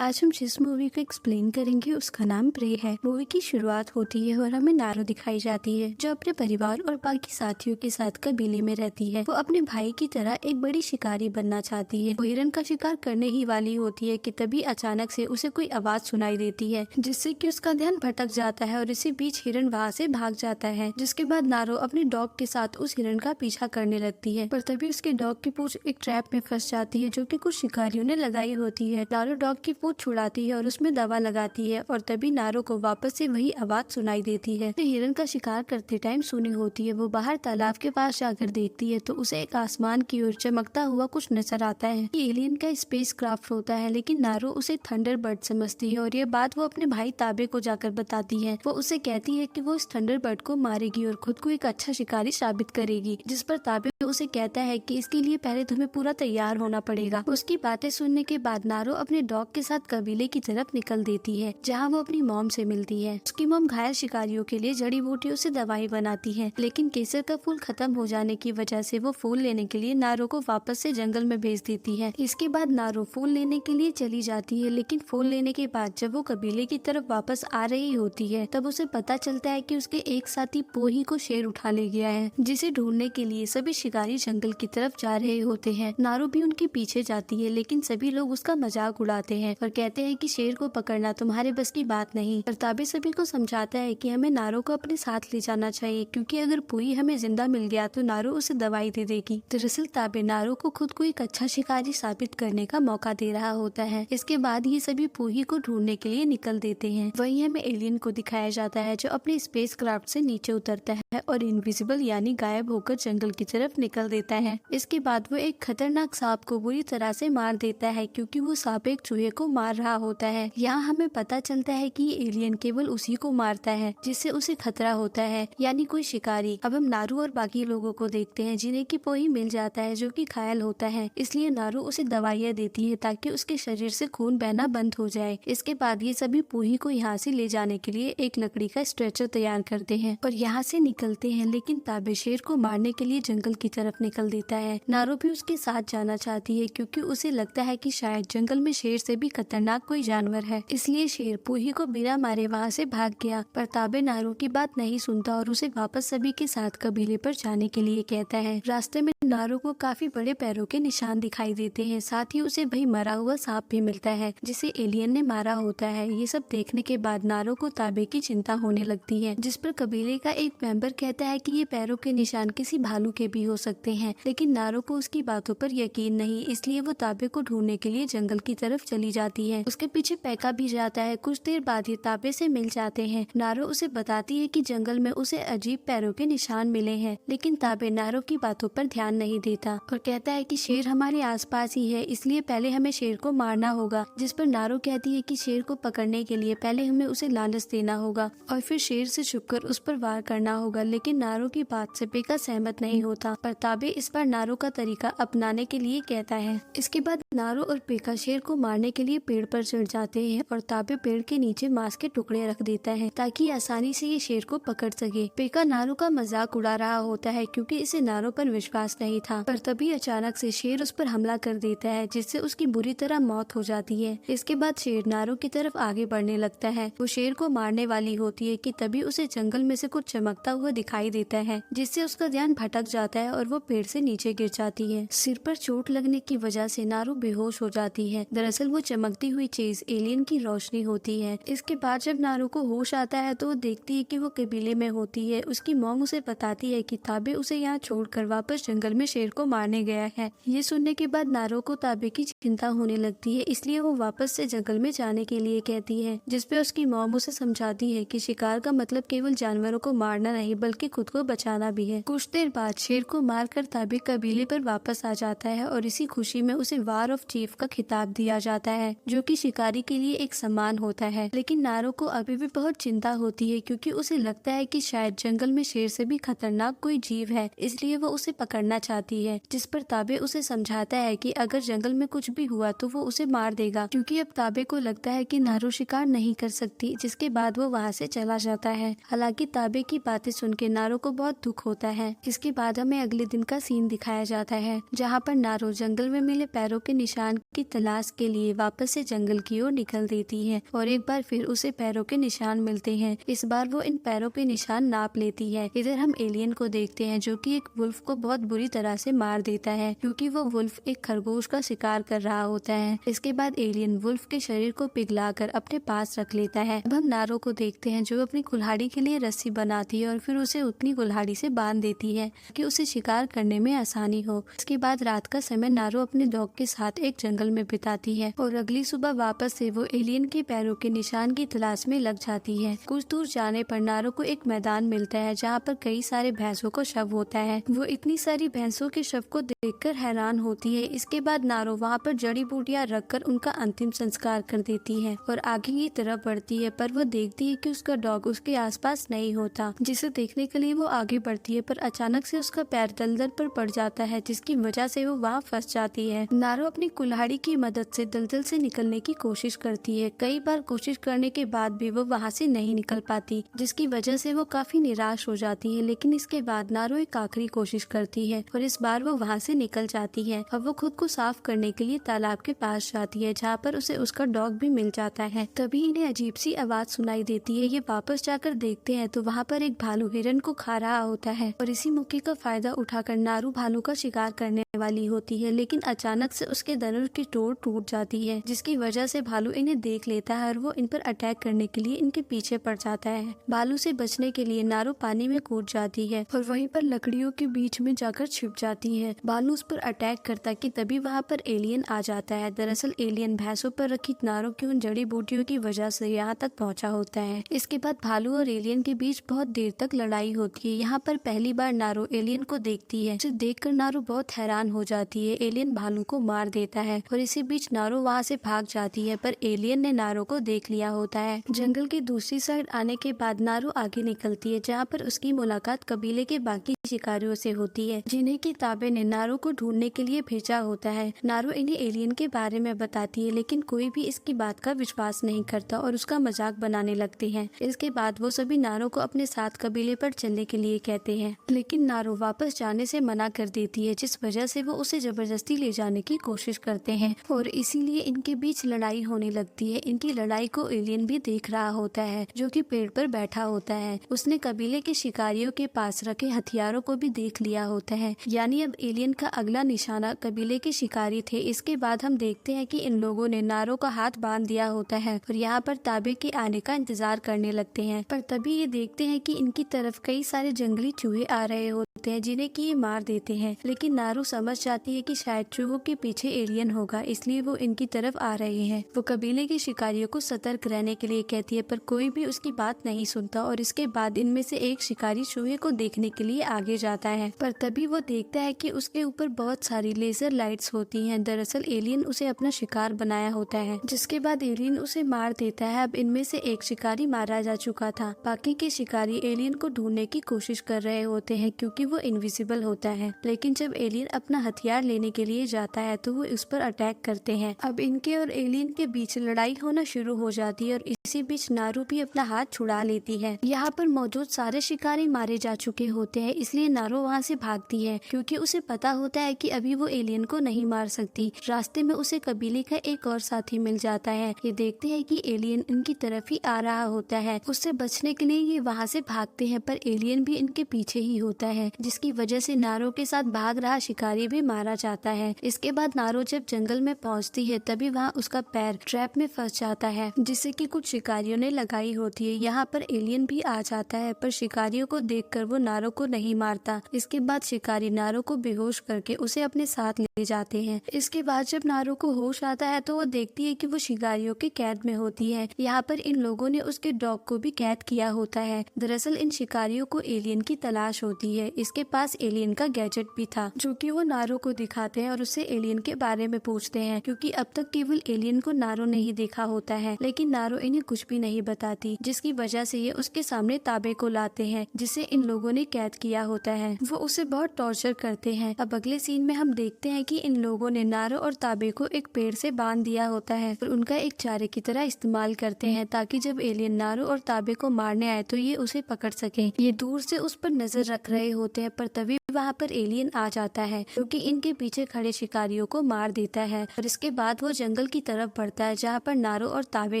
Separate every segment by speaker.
Speaker 1: आज हम जिस मूवी को एक्सप्लेन करेंगे उसका नाम प्रे है। मूवी की शुरुआत होती है और हमें नारो दिखाई जाती है जो अपने परिवार और बाकी साथियों के साथ कबीले में रहती है। वो अपने भाई की तरह एक बड़ी शिकारी बनना चाहती है। वो हिरन का शिकार करने ही वाली होती है कि तभी अचानक से उसे कोई आवाज सुनाई देती है जिससे कि उसका ध्यान भटक जाता है और इसी बीच हिरन वहाँ से भाग जाता है। जिसके बाद नारो अपने डॉग के साथ उस हिरन का पीछा करने लगती है, पर तभी उसके डॉग की पूंछ एक ट्रैप में फंस जाती है जो कि कुछ शिकारियों ने लगाई होती है। नारो डॉग की पूंछ छुड़ाती है और उसमें दवा लगाती है और तभी नारो को वापस से वही आवाज सुनाई देती है जो हिरन का शिकार करते टाइम सुनी होती है। वो बाहर तालाब के पास जाकर देखती है तो उसे एक आसमान की ओर चमकता हुआ कुछ नजर आता है। ये एलियन का स्पेस क्राफ्ट होता है, लेकिन नारो उसे थंडरबर्ड समझती है और ये बात वो अपने भाई ताबे को जाकर बताती है। वो उसे कहती है कि वो इस थंडरबर्ड को मारेगी और खुद को एक अच्छा शिकारी साबित करेगी, जिस पर ताबे उसे कहता है कि इसके लिए पहले तुम्हें पूरा तैयार होना पड़ेगा। उसकी बातें सुनने के बाद नारो अपने डॉग के साथ कबीले की तरफ निकल देती है जहाँ वो अपनी मॉम से मिलती है। उसकी मॉम घायल शिकारियों के लिए जड़ी बूटियों से दवाई बनाती है, लेकिन केसर का फूल खत्म हो जाने की वजह से वो फूल लेने के लिए नारो को वापस से जंगल में भेज देती है। इसके बाद नारो फूल लेने के लिए चली जाती है, लेकिन फूल लेने के बाद जब वो कबीले की तरफ वापस आ रही होती है तब उसे पता चलता है कि उसके एक साथी पोही को शेर उठा ले गया है, जिसे ढूंढने के लिए सभी शिकारी जंगल की तरफ जा रहे होते हैं। नारो भी उनके पीछे जाती है, लेकिन सभी लोग उसका मजाक उड़ाते हैं और कहते हैं कि शेर को पकड़ना तुम्हारे बस की बात नहीं। पर ताबे सभी को समझाता है कि हमें नारो को अपने साथ ले जाना चाहिए, क्योंकि अगर पोही हमें जिंदा मिल गया तो नारो उसे दवाई दे देगी। दरअसल ताबे नारो को खुद को एक अच्छा शिकारी साबित करने का मौका दे रहा होता है। इसके बाद ये सभी पोही को ढूंढने के लिए निकल देते हैं। वहीं हमें एलियन को दिखाया जाता है जो अपने स्पेस क्राफ्ट से नीचे उतरता है और इनविजिबल यानी गायब होकर जंगल की तरफ निकल देता है। इसके बाद वो एक खतरनाक सांप को बुरी तरह से मार देता है, क्योंकि वो सांप एक चूहे को मार रहा होता है। यहाँ हमें पता चलता है कि ये एलियन केवल उसी को मारता है जिससे उसे खतरा होता है, यानी कोई शिकारी। अब हम नारू और बाकी लोगों को देखते हैं जिन्हें की पोही मिल जाता है जो कि घायल होता है, इसलिए नारू उसे दवाइयाँ देती है ताकि उसके शरीर से खून बहना बंद हो जाए। इसके बाद ये सभी पोही को यहाँ से ले जाने के लिए एक लकड़ी का स्ट्रेचर तैयार करते हैं और यहाँ से निकलते हैं, लेकिन ताबे शेर को मारने के लिए जंगल की तरफ निकल देता है। नारो भी उसके साथ जाना चाहती है क्योंकि उसे लगता है कि शायद जंगल में शेर से भी खतरनाक कोई जानवर है, इसलिए शेर पोही को बिना मारे वहाँ से भाग गया। पर ताबे नारो की बात नहीं सुनता और उसे वापस सभी के साथ कबीले पर जाने के लिए कहता है। रास्ते में नारो को काफी बड़े पैरों के निशान दिखाई देते हैं, साथ ही उसे वही मरा हुआ सांप भी मिलता है जिसे एलियन ने मारा होता है। ये सब देखने के बाद नारो को ताबे की चिंता होने लगती है, जिस पर कबीले का एक मेंबर कहता है कि ये पैरों के निशान किसी भालू के भी हो सकते हैं, लेकिन नारो को उसकी बातों पर यकीन नहीं, इसलिए वो ताबे को ढूंढने के लिए जंगल की तरफ चली जाती है। उसके पीछे पैका भी जाता है। कुछ देर बाद ये ताबे से मिल जाते हैं। नारो उसे बताती है कि जंगल में उसे अजीब पैरों के निशान मिले हैं, लेकिन ताबे नारो की बातों पर ध्यान नहीं देता और कहता है कि शेर हमारे आसपास ही है, इसलिए पहले हमें शेर को मारना होगा। जिस पर नारो कहती है कि शेर को पकड़ने के लिए पहले हमें उसे लालच देना होगा और फिर शेर से छुपकर उस पर वार करना होगा, लेकिन नारो की बात से पैका सहमत नहीं होता। पर ताबे इस बार नारो का तरीका अपनाने के लिए कहता है। इसके बाद नारो और पैका शेर को मारने के लिए पेड़ पर चढ़ जाते हैं और ताबे पेड़ के नीचे मांस के टुकड़े रख देता है ताकि आसानी से ये शेर को पकड़ सके। पैका नारो का मजाक उड़ा रहा होता है क्योंकि इसे नारो पर विश्वास नहीं था, पर तभी अचानक से शेर उस पर हमला कर देता है जिससे उसकी बुरी तरह मौत हो जाती है। इसके बाद शेर नारो की तरफ आगे बढ़ने लगता है। वो शेर को मारने वाली होती है कि तभी उसे जंगल में से कुछ चमकता हुआ दिखाई देता है, जिससे उसका ध्यान भटक जाता है और वो पेड़ से नीचे गिर जाती है। सिर पर चोट लगने की वजह से नारो बेहोश हो जाती है। दरअसल वो चमकती हुई चीज एलियन की रोशनी होती है। इसके बाद जब नारो को होश आता है तो वो देखती है कि वो कबीले में होती है। उसकी मॉम उसे बताती है कि ताबे उसे यहाँ छोड़कर वापस जंगल में शेर को मारने गया है। ये सुनने के बाद नारो को ताबे की चिंता होने लगती है, इसलिए वो वापस से जंगल में जाने के लिए कहती है, जिसपे उसकी मॉम उसे समझाती है कि शिकार का मतलब केवल जानवरों को मारना नहीं बल्कि खुद को बचाना भी है। कुछ देर बाद शेर को मारकर ताबे कबीले पर वापस आ जाता है और इसी खुशी में उसे वार ऑफ चीफ का खिताब दिया जाता है, जो कि शिकारी के लिए एक सम्मान होता है। लेकिन नारो को अभी भी बहुत चिंता होती है क्योंकि उसे लगता है कि शायद जंगल में शेर से भी खतरनाक कोई जीव है, इसलिए वो उसे पकड़ना चाहती है। जिस पर ताबे उसे समझाता है कि अगर जंगल में कुछ भी हुआ तो वो उसे मार देगा, क्योंकि अब ताबे को लगता है कि नारो शिकार नहीं कर सकती। जिसके बाद वो वहाँ से चला जाता है। हालांकि ताबे की बातें सुन के नारो को बहुत दुख होता है। इसके बाद हमें अगले दिन का सीन दिखाया जाता है, जहाँ पर नारो जंगल में मिले पैरों के निशान की तलाश के लिए वापस से जंगल की ओर निकल देती है और एक बार फिर उसे पैरों के निशान मिलते हैं। इस बार वो इन पैरों पे निशान नाप लेती है। इधर हम एलियन को देखते हैं जो कि एक वुल्फ को बहुत बुरी तरह से मार देता है क्योंकि वो वुल्फ एक खरगोश का शिकार कर रहा होता है। इसके बाद एलियन वुल्फ के शरीर को पिघलाकर अपने पास रख लेता है। अब हम नारो को देखते हैं जो अपनी कुल्हाड़ी के लिए रस्सी बनाती है और फिर उसे उतनी कुल्हाड़ी से बांध देती है कि उसे शिकार करने में आसानी हो। इसके बाद रात का समय नारो अपने डॉग के साथ एक जंगल में बिताती है और अगली सुबह वापस से वो एलियन के पैरों के निशान की तलाश में लग जाती है। कुछ दूर जाने पर नारो को एक मैदान मिलता है जहाँ पर कई सारे भैंसों का शव होता है। वो इतनी सारी भैंसों के शव को देखकर हैरान होती है। इसके बाद नारो वहाँ पर जड़ी बूटियाँ रखकर उनका अंतिम संस्कार कर देती है और आगे की तरफ बढ़ती है, पर वो देखती है कि उसका डॉग उसके आसपास नहीं होता, जिसे देखने के लिए वो आगे बढ़ती है पर अचानक से उसका पैर दलदल पर पड़ जाता है जिसकी वजह से वो वहाँ फंस जाती है। नारो अपनी कुल्हाड़ी की मदद से दलदल से निकलने की कोशिश करती है। कई बार कोशिश करने के बाद भी वो वहाँ से नहीं निकल पाती, जिसकी वजह से वो काफी निराश हो जाती है। लेकिन इसके बाद नारो एक आखिरी कोशिश करती है और इस बार वो वहाँ से निकल जाती है। अब वो खुद को साफ करने के लिए तालाब के पास जाती है जहाँ पर उसे उसका डॉग भी मिल जाता है। तभी इन्हें अजीब सी आवाज सुनाई देती है। ये वापस जाकर देखते हैं तो वहाँ पर एक भालू हिरन को खा रहा होता है और इसी मौके का फायदा उठाकर नारू भालू का शिकार करने वाली होती है, लेकिन अचानक से उसके धनुष की डोर टूट जाती है जिसकी वजह से भालू इन्हें देख लेता है और वो इन पर अटैक करने के लिए इनके पीछे पड़ जाता है। भालू से बचने के लिए नारू पानी में कूद जाती है और वहीं पर लकड़ियों के बीच में जाकर छिप जाती है। भालू उस पर अटैक करता कि तभी वहाँ पर एलियन आ जाता है। दरअसल एलियन भैंसों पर रखी नारू की उन जड़ी बूटियों की वजह से यहाँ तक पहुँचा होता है। इसके बाद भालू और एलियन के बीच बहुत देर तक लड़ाई होती है। यहाँ पर पहली बार नारू एलियन को देखती है, उसे देखकर नारू बहुत हैरान हो जाती है। एलियन भालू को मार देता है और इसी बीच नारू वहाँ से भाग जाती है, पर एलियन ने नारू को देख लिया होता है। जंगल की दूसरी साइड आने के बाद नारू आगे निकलती है जहाँ पर उसकी मुलाकात कबीले के बाकी शिकारियों से होती है जिन्हें की ताबे ने नारू को ढूंढने के लिए भेजा होता है। नारू इन्हें एलियन के बारे में बताती है लेकिन कोई भी इसकी बात का विश्वास नहीं करता और उसका मजाक बनाने लगते हैं। इसके बाद वो सभी नारू को अपने साथ कबीले पर चलने के लिए कहते हैं, लेकिन नारू वापस जाने से मना कर देती है जिस वजह से वो उसे जबरदस्ती ले जाने की कोशिश करते हैं और इसीलिए इनके बीच लड़ाई होने लगती है। इनकी लड़ाई को एलियन भी देख रहा होता है जो कि पेड़ पर बैठा होता है। उसने कबीले के शिकारियों के पास रखे हथियारों को भी देख लिया होता है, यानी अब एलियन का अगला निशाना कबीले के शिकारी थे। इसके बाद हम देखते हैं कि इन लोगों ने नारो का हाथ बांध दिया होता है और यहाँ पर ताबे के आने का इंतजार करने लगते हैं, पर तभी ये देखते हैं कि इनकी तरफ कई सारे जंगली चूहे आ रहे होते हैं जिन्हें कि ये मार देते हैं। लेकिन नारू समझ जाती है कि शायद चूहों के पीछे एलियन होगा, इसलिए वो इनकी तरफ आ रहे हैं। वो कबीले के शिकारियों को सतर्क रहने के लिए कहती है पर कोई भी उसकी बात नहीं सुनता और इसके बाद इनमें से एक शिकारी चूहे को देखने के लिए आगे जाता है, पर तभी वो देखता है कि उसके ऊपर बहुत सारी लेजर लाइट्स होती हैं। दरअसल एलियन उसे अपना शिकार बनाया होता है, जिसके बाद एलियन उसे मार देता है। अब इनमें से एक शिकारी मारा जा चुका था। बाकी के शिकारी एलियन को ढूंढने की कोशिश कर रहे होते हैं क्योंकि वो इनविजिबल होता है, लेकिन जब एलियन अपना हथियार लेने के लिए जाता है तो वो उस पर अटैक करते हैं। अब इनके और एलियन के बीच लड़ाई होना शुरू हो जाती है और इसी बीच नारू भी अपना हाथ छुड़ा लेती है। यहाँ पर मौजूद सारे शिकारी मारे जा चुके होते हैं, इसलिए नारू वहाँ से भागती है क्योंकि उसे पता होता है कि अभी वो एलियन को नहीं मार सकती। रास्ते में उसे कबीले का एक और साथी मिल जाता है। ये देखते हैं कि एलियन इनकी तरफ ही आ रहा होता है। उससे बचने के लिए ये वहाँ से भागते हैं, पर एलियन भी इनके पीछे ही होता है, जिसकी वजह से नारो के साथ भाग रहा शिकारी भी मारा जाता है। इसके बाद नारो जब जंगल में पहुँचती है तभी वहाँ उसका पैर ट्रैप में फंस जाता है जिसे कि कुछ शिकारियों ने लगाई होती है। यहाँ पर एलियन भी आ जाता है, पर शिकारियों को देखकर वो नारो को नहीं मारता। इसके बाद शिकारी नारो को बेहोश करके उसे अपने साथ ले जाते हैं। इसके बाद जब नारो को होश आता है तो वो देखती है कि वो शिकारियों के कैद में होती है। यहाँ पर इन लोगों ने उसके डॉग को भी कैद किया होता है। दरअसल इन शिकारियों को एलियन की तलाश होती है। इसके पास एलियन का गैजेट भी था जो कि वो नारो को दिखाते हैं और उससे एलियन के बारे में पूछते हैं क्योंकि अब तक केवल एलियन को नारो ने ही देखा होता है, लेकिन नारो इन्हें कुछ भी नहीं बताती, जिसकी वजह से ये उसके सामने ताबे को लाते हैं जिसे इन लोगों ने कैद किया होता है। वो उसे बहुत टॉर्चर करते हैं। अब अगले सीन में हम देखते हैं कि इन लोगों ने नारो और ताबे को एक पेड़ से बांध दिया होता है और उनका एक चारे की तरह इस्तेमाल करते हैं ताकि जब एलियन नारो और ताबे को मारने आए तो ये उसे पकड़ सके। ये दूर से उस पर नजर रख रहे होते हैं, पर तभी वहाँ पर एलियन आ जाता है जो कि इनके पीछे खड़े शिकारियों को मार देता है और इसके बाद वो जंगल की तरफ बढ़ता है जहाँ पर नारो और ताबे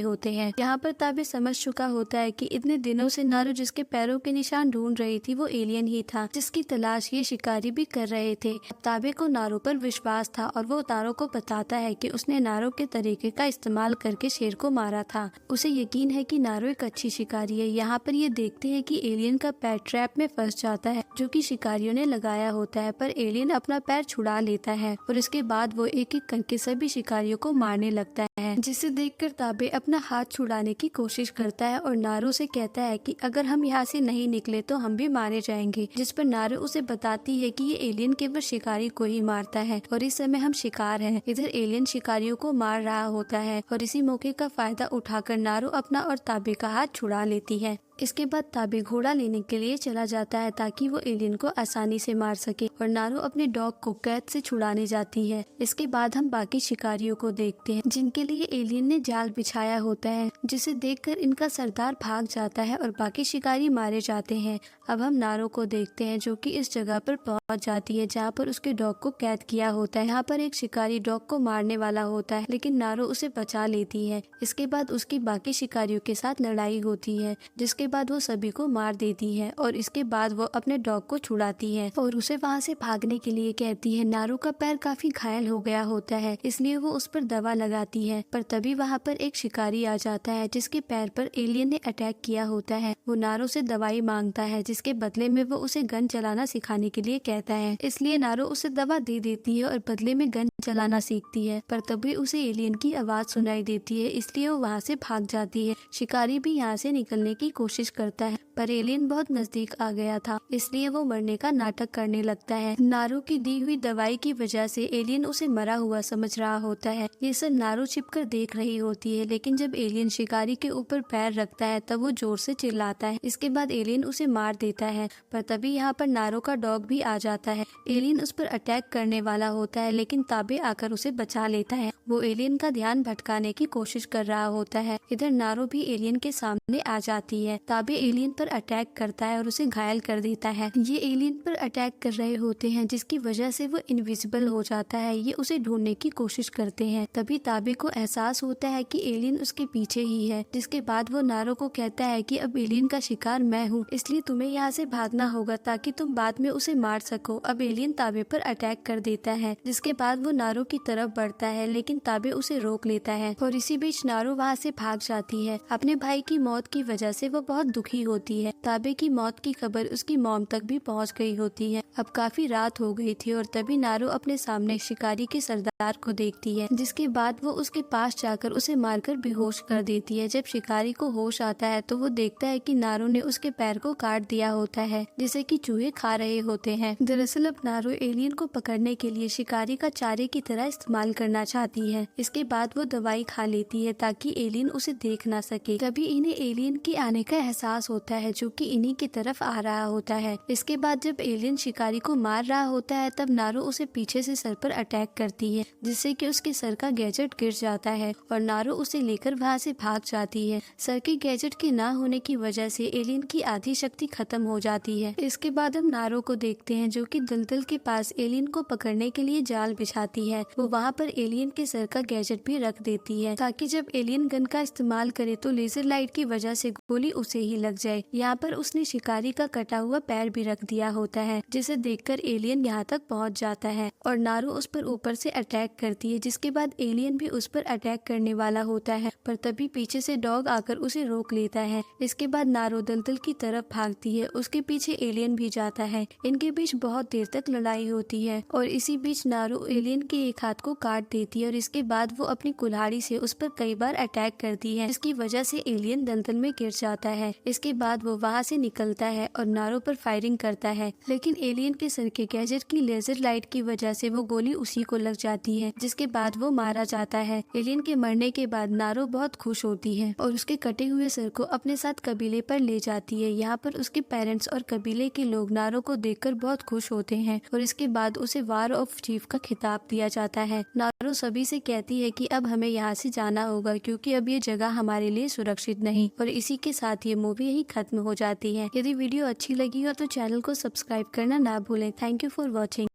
Speaker 1: होते हैं। यहाँ पर ताबे समझ चुका होता है कि इतने दिनों से नारो जिसके पैरों के निशान ढूंढ रही थी वो एलियन ही था जिसकी तलाश ये शिकारी भी कर रहे थे। ताबे को नारो पर विश्वास था और वो नारो को बताता है कि उसने नारो के तरीके का इस्तेमाल करके शेर को मारा था। उसे यकीन है कि नारो एक अच्छी शिकारी है। यहाँ पर ये देखते हैं कि एलियन का पैर ट्रैप में फंस जाता है जो कि शिकारियों ने लगाया होता है, पर एलियन अपना पैर छुड़ा लेता है और इसके बाद वो एक एक करके सभी शिकारियों को मारने लगता है, जिसे देखकर ताबे अपना हाथ छुड़ाने की कोशिश करता है और नारो से कहता है कि अगर हम यहाँ से नहीं निकले तो हम भी मारे जाएंगे। जिस पर नारो उसे बताती है कि ये एलियन केवल शिकारी को ही मारता है और इस समय हम शिकार हैं। इधर एलियन शिकारियों को मार रहा होता है और इसी मौके का फायदा उठाकर नारो अपना और ताबे का हाथ छुड़ा लेती है। इसके बाद ताबे घोड़ा लेने के लिए चला जाता है ताकि वो एलियन को आसानी से मार सके और नारो अपने डॉग को कैद से छुड़ाने जाती है। इसके बाद हम बाकी शिकारियों को देखते हैं जिनके लिए एलियन ने जाल बिछाया होता है, जिसे देखकर इनका सरदार भाग जाता है और बाकी शिकारी मारे जाते हैं। अब हम नारो को देखते हैं जो कि इस जगह पर पहुंच जाती है जहाँ पर उसके डॉग को कैद किया होता है। यहाँ पर एक शिकारी डॉग को मारने वाला होता है लेकिन नारो उसे बचा लेती है। इसके बाद उसकी बाकी शिकारियों के साथ लड़ाई होती है जिसके बाद वो सभी को मार देती है और इसके बाद वो अपने डॉग को छुड़ाती है और उसे वहाँ से भागने के लिए कहती है। नारो का पैर काफी घायल हो गया होता है इसलिए वो उस पर दवा लगाती है, पर तभी वहाँ पर एक शिकारी आ जाता है जिसके पैर पर एलियन ने अटैक किया होता है। वो नारो से दवाई मांगता है जिसके बदले में वो उसे गन चलाना सिखाने के लिए कहता है, इसलिए नारो उसे दवा दे देती है और बदले में गन चलाना सीखती है। पर तभी उसे एलियन की आवाज सुनाई देती है इसलिए वो वहाँ से भाग जाती है। शिकारी भी यहाँ से निकलने की कोशिश करता है पर एलियन बहुत नजदीक आ गया था इसलिए वो मरने का नाटक करने लगता है। नारो की दी हुई दवाई की वजह से एलियन उसे मरा हुआ समझ रहा होता है। ये सब नारो छिपकर देख रही होती है लेकिन जब एलियन शिकारी के ऊपर पैर रखता है तब वो जोर से चिल्लाता है। इसके बाद एलियन उसे मार देता है पर तभी यहाँ पर नारो का डॉग भी आ जाता है। एलियन उस पर अटैक करने वाला होता है लेकिन ताबे आकर उसे बचा लेता है। वो एलियन का ध्यान भटकाने की कोशिश कर रहा होता है। इधर नारो भी एलियन के सामने आ जाती है। ताबे एलियन पर अटैक करता है और उसे घायल कर देता है। ये एलियन पर अटैक कर रहे होते हैं जिसकी वजह से वो इनविजिबल हो जाता है। ये उसे ढूंढने की कोशिश करते हैं। तभी ताबे को एहसास होता है कि एलियन उसके पीछे ही है, जिसके बाद वो नारो को कहता है कि अब एलियन का शिकार मैं हूँ, इसलिए तुम्हें यहाँ से भागना होगा ताकि तुम बाद में उसे मार सको। अब एलियन ताबे पर अटैक कर देता है जिसके बाद वो नारो की तरफ बढ़ता है लेकिन ताबे उसे रोक लेता है और इसी बीच नारो वहाँ से भाग जाती है। अपने भाई की मौत की वजह से वो बहुत दुखी होती है। ताबे की मौत की खबर उसकी मॉम तक भी पहुँच गई होती है। अब काफी रात हो गई थी और तभी नारो अपने सामने शिकारी के सरदार को देखती है, जिसके बाद वो उसके पास जाकर उसे मारकर बेहोश कर देती है। जब शिकारी को होश आता है तो वो देखता है कि नारो ने उसके पैर को काट दिया होता है जिसे कि चूहे खा रहे होते हैं। दरअसल अब नारो एलियन को पकड़ने के लिए शिकारी का चारे की तरह इस्तेमाल करना चाहती है। इसके बाद वो दवाई खा लेती है ताकि एलियन उसे देख ना सके। तभी इन्हें एलियन के आने का एहसास होता है जो कि इन्हीं की तरफ आ रहा होता है। इसके बाद जब एलियन शिकारी को मार रहा होता है तब नारो उसे पीछे से सर पर अटैक करती है जिससे कि उसके सर का गैजेट गिर जाता है और नारो उसे लेकर वहाँ से भाग जाती है। सर के गैजेट के ना होने की वजह से एलियन की आधी शक्ति खत्म हो जाती है। इसके बाद हम नारो को देखते हैं जो कि दलदल के पास एलियन को पकड़ने के लिए जाल बिछाती है। वो वहाँ पर एलियन के सर का गैजेट भी रख देती है ताकि जब एलियन गन का इस्तेमाल करे तो लेजर लाइट की वजह से गोली उसे ही लग जाए। यहाँ पर उसने शिकारी का कटा हुआ पैर भी रख दिया होता है जिसे देखकर एलियन यहाँ तक पहुँच जाता है और नारो उस पर ऊपर से अटैक करती है। जिसके बाद एलियन भी उस पर अटैक करने वाला होता है पर तभी पीछे से डॉग आकर उसे रोक लेता है। इसके बाद नारो दलदल की तरफ भागती है, उसके पीछे एलियन भी जाता है। इनके बीच बहुत देर तक लड़ाई होती है और इसी बीच नारो एलियन के एक हाथ को काट देती है और इसके बाद वो अपनी कुल्हाड़ी से उस पर कई बार अटैक करती है जिसकी वजह से एलियन दलदल में गिर जाता है। इसके बाद वो वहाँ से निकलता है और नारो पर फायरिंग करता है लेकिन एलियन के सर के गैजेट की लेजर लाइट की वजह से वो गोली उसी को लग जाती है जिसके बाद वो मारा जाता है। एलियन के मरने के बाद नारो बहुत खुश होती है और उसके कटे हुए सर को अपने साथ कबीले पर ले जाती है। यहाँ पर उसके पेरेंट्स और कबीले के लोग नारो को देखकर बहुत खुश होते हैं और इसके बाद उसे वार ऑफ चीफ का खिताब दिया जाता है। नारो वो सभी से कहती है कि अब हमें यहाँ से जाना होगा क्योंकि अब ये जगह हमारे लिए सुरक्षित नहीं। और इसी के साथ ये मूवी यही खत्म हो जाती है। यदि वीडियो अच्छी लगी हो तो चैनल को सब्सक्राइब करना ना भूलें। Thank you for watching.